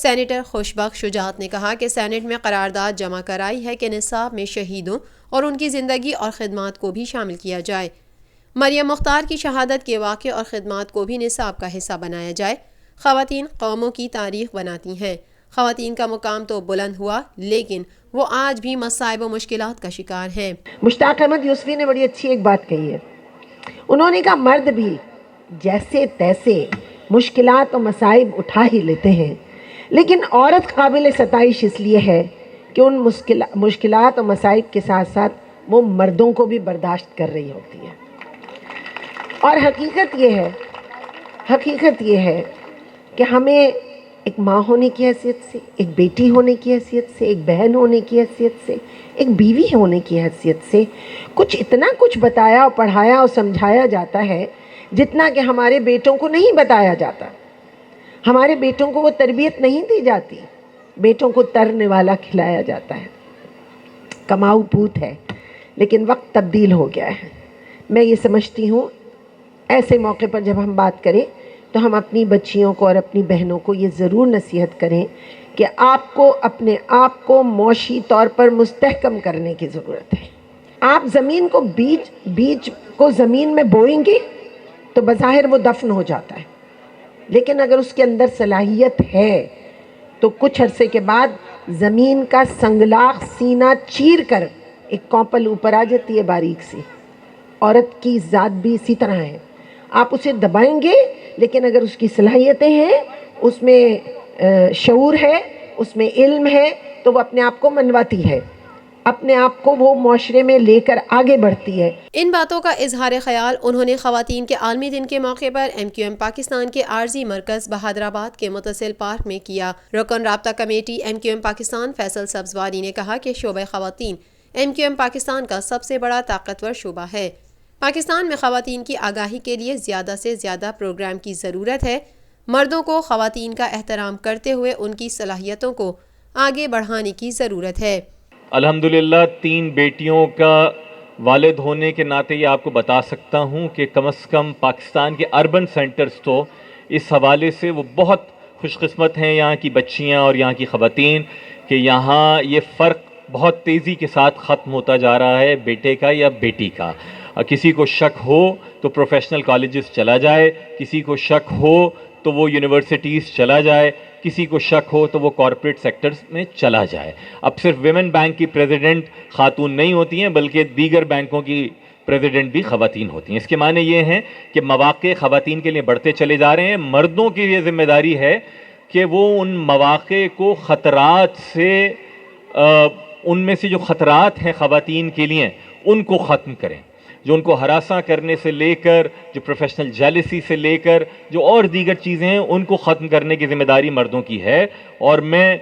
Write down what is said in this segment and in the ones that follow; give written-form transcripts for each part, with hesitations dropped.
Senator Khushbakht شجاعت نے کہا کہ سینٹ میں قرارداد جمع کرائی ہے کہ نصاب میں شہیدوں اور ان کی زندگی اور خدمات کو بھی شامل کیا جائے۔ مریم مختار کی شہادت کے واقعے اور خدمات کو بھی نصاب کا حصہ بنایا جائے۔ خواتین قوموں کی تاریخ بناتی ہیں۔ خواتین کا مقام تو بلند ہوا، لیکن وہ آج بھی مصائب و مشکلات کا شکار ہیں۔ مشتاق احمد یوسفی نے بڑی اچھی ایک بات کہی ہے، انہوں نے کہا مرد بھی جیسے تیسے مشکلات و مصائب اٹھا ہی لیتے ہیں، لیکن عورت قابل ستائش اس لیے ہے کہ ان مشکلات و مصائب کے ساتھ ساتھ وہ مردوں کو بھی برداشت کر رہی ہوتی ہے۔ اور حقیقت یہ ہے کہ ہمیں ایک ماں ہونے کی حیثیت سے، ایک بیٹی ہونے کی حیثیت سے، ایک بہن ہونے کی حیثیت سے، ایک بیوی ہونے کی حیثیت سے اتنا کچھ بتایا اور پڑھایا اور سمجھایا جاتا ہے جتنا کہ ہمارے بیٹوں کو نہیں بتایا جاتا۔ ہمارے بیٹوں کو وہ تربیت نہیں دی جاتی، بیٹوں کو ترنے والا کھلایا جاتا ہے۔ کماؤ پوت ہے، لیکن وقت تبدیل ہو گیا ہے۔ میں یہ سمجھتی ہوں ایسے موقع پر جب ہم بات کریں تو ہم اپنی بچیوں کو اور اپنی بہنوں کو یہ ضرور نصیحت کریں کہ آپ کو اپنے آپ کو معاشی طور پر مستحکم کرنے کی ضرورت ہے۔ آپ زمین کو بیج کو زمین میں بوئیں گے تو بظاہر وہ دفن ہو جاتا ہے، لیکن اگر اس کے اندر صلاحیت ہے تو کچھ عرصے کے بعد زمین کا سنگلاخ سینہ چیر کر ایک کونپل اوپر آ جاتی ہے باریک سی۔ عورت کی ذات بھی اسی طرح ہے، آپ اسے دبائیں گے لیکن اگر اس کی صلاحیتیں ہیں، اس میں شعور ہے، اس میں علم ہے، تو وہ اپنے آپ کو منواتی ہے، اپنے آپ کو وہ معاشرے میں لے کر آگے بڑھتی ہے۔ ان باتوں کا اظہار خیال انہوں نے خواتین کے عالمی دن کے موقع پر MQM پاکستان کے عارضی مرکز بہادرآباد کے متصل پارک میں کیا۔ رکن رابطہ کمیٹی MQM پاکستان فیصل سبزواری نے کہا کہ شعبہ خواتین MQM پاکستان کا سب سے بڑا طاقتور شعبہ ہے۔ پاکستان میں خواتین کی آگاہی کے لیے زیادہ سے زیادہ پروگرام کی ضرورت ہے۔ مردوں کو خواتین کا احترام کرتے ہوئے ان کی صلاحیتوں کو آگے بڑھانے کی ضرورت ہے۔ الحمدللہ 3 بیٹیوں کا والد ہونے کے ناطے یہ آپ کو بتا سکتا ہوں کہ کم از کم پاکستان کے اربن سینٹرز تو اس حوالے سے وہ بہت خوش قسمت ہیں، یہاں کی بچیاں اور یہاں کی خواتین، کہ یہاں یہ فرق بہت تیزی کے ساتھ ختم ہوتا جا رہا ہے بیٹے کا یا بیٹی کا۔ کسی کو شک ہو تو پروفیشنل کالجز چلا جائے، کسی کو شک ہو تو وہ یونیورسٹیز چلا جائے، کسی کو شک ہو تو وہ کارپوریٹ سیکٹرز میں چلا جائے۔ اب صرف ویمن بینک کی پریزیڈنٹ خاتون نہیں ہوتی ہیں، بلکہ دیگر بینکوں کی پریزیڈنٹ بھی خواتین ہوتی ہیں۔ اس کے معنی یہ ہیں کہ مواقع خواتین کے لیے بڑھتے چلے جا رہے ہیں۔ مردوں کی یہ ذمہ داری ہے کہ وہ ان مواقع کو خطرات سے ان میں سے جو خطرات ہیں خواتین کے لیے ان کو ختم کریں، جو ان کو ہراساں کرنے سے لے کر، جو پروفیشنل جیلسی سے لے کر، جو اور دیگر چیزیں ہیں ان کو ختم کرنے کی ذمہ داری مردوں کی ہے۔ اور میں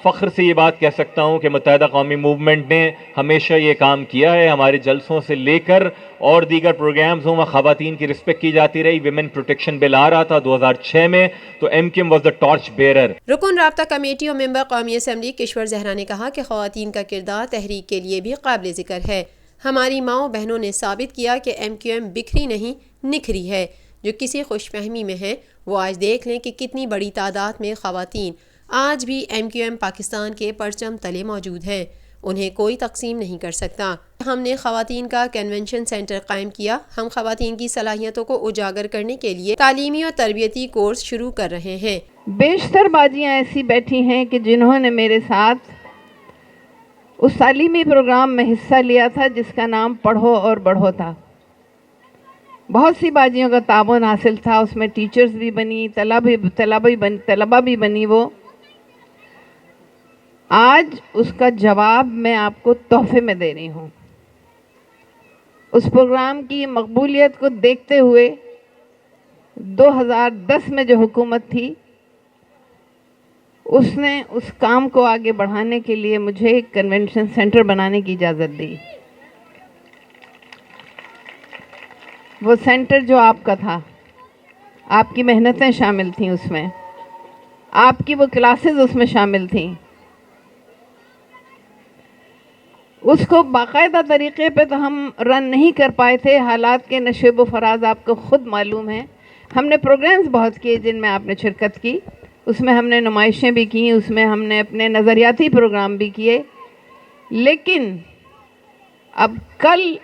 فخر سے یہ بات کہہ سکتا ہوں کہ متحدہ قومی موومنٹ نے ہمیشہ یہ کام کیا ہے۔ ہمارے جلسوں سے لے کر اور دیگر پروگرامز ہوں، خواتین کی رسپیکٹ کی جاتی رہی۔ ویمن پروٹیکشن بل آ رہا تھا 2006 میں، تو MQM was the torch bearer. رکن رابطہ کمیٹی اور ممبر قومی اسمبلی کشور زہرا نے کہا کہ خواتین کا کردار تحریک کے لیے بھی قابل ذکر ہے۔ ہماری ماؤں بہنوں نے ثابت کیا کہ MQM بکھری نہیں نکھری ہے۔ جو کسی خوش فہمی میں ہیں وہ آج دیکھ لیں کہ کتنی بڑی تعداد میں خواتین آج بھی MQM پاکستان کے پرچم تلے موجود ہیں۔ انہیں کوئی تقسیم نہیں کر سکتا۔ ہم نے خواتین کا کنونشن سینٹر قائم کیا۔ ہم خواتین کی صلاحیتوں کو اجاگر کرنے کے لیے تعلیمی اور تربیتی کورس شروع کر رہے ہیں۔ بیشتر باجیاں ایسی بیٹھی ہیں کہ جنہوں نے میرے ساتھ اس تعلیمی پروگرام میں حصہ لیا تھا جس کا نام پڑھو اور بڑھو تھا۔ بہت سی باجیوں کا تعاون حاصل تھا، اس میں ٹیچرز بھی بنی، طلبہ بھی بنی۔ وہ آج اس کا جواب میں آپ کو تحفے میں دے رہی ہوں۔ اس پروگرام کی مقبولیت کو دیکھتے ہوئے 2010 میں جو حکومت تھی اس نے اس کام کو آگے بڑھانے کے لیے مجھے ایک کنونشن سینٹر بنانے کی اجازت دی۔ وہ سینٹر جو آپ کا تھا، آپ کی محنتیں شامل تھیں اس میں، آپ کی وہ کلاسز اس میں شامل تھیں، اس کو باقاعدہ طریقے پہ تو ہم رن نہیں کر پائے تھے، حالات کے نشیب و فراز آپ کو خود معلوم ہیں۔ ہم نے پروگرامز بہت کیے جن میں آپ نے شرکت کی، اس میں ہم نے نمائشیں بھی کیں، اس میں ہم نے اپنے نظریاتی پروگرام بھی کیے، لیکن اب کل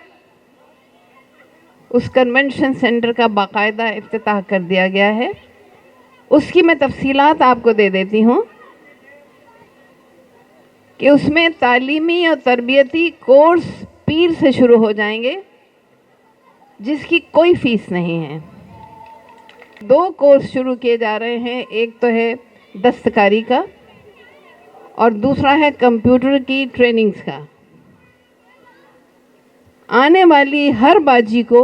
اس کنونشن سینٹر کا باقاعدہ افتتاح کر دیا گیا ہے. اس کی میں تفصیلات آپ کو دے دیتی ہوں کہ اس میں تعلیمی اور تربیتی کورس پیر سے شروع ہو جائیں گے جس کی کوئی فیس نہیں ہے. 2 کورس شروع کیے جا رہے ہیں، ایک تو ہے دستکاری کا اور دوسرا ہے کمپیوٹر کی ٹریننگز کا. آنے والی ہر باجی کو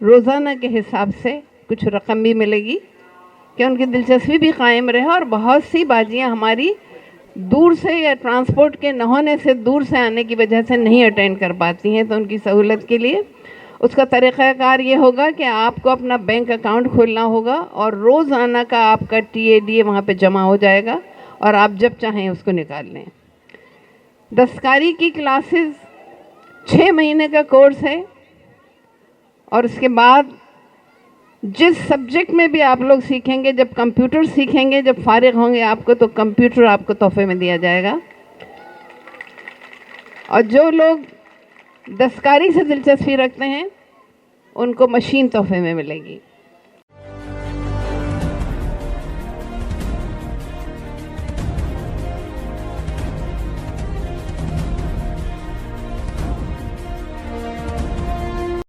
روزانہ کے حساب سے کچھ رقم بھی ملے گی کہ ان کی دلچسپی بھی قائم رہے، اور بہت سی باجیاں ہماری دور سے یا ٹرانسپورٹ کے نہ ہونے سے دور سے آنے کی وجہ سے نہیں اٹینڈ کر پاتی ہیں، تو ان کی سہولت کے لیے اس کا طریقہ کار یہ ہوگا کہ آپ کو اپنا بینک اکاؤنٹ کھولنا ہوگا اور روزانہ کا آپ کا TAD وہاں پہ جمع ہو جائے گا اور آپ جب چاہیں اس کو نکال لیں. دستکاری کی کلاسز 6 مہینے کا کورس ہے، اور اس کے بعد جس سبجیکٹ میں بھی آپ لوگ سیکھیں گے، جب کمپیوٹر سیکھیں گے، جب فارغ ہوں گے آپ کو، تو کمپیوٹر آپ کو تحفے میں دیا جائے گا. اور جو لوگ دستکاری سے دلچسپی رکھتے ہیں ان کو مشین تحفے میں ملے گی.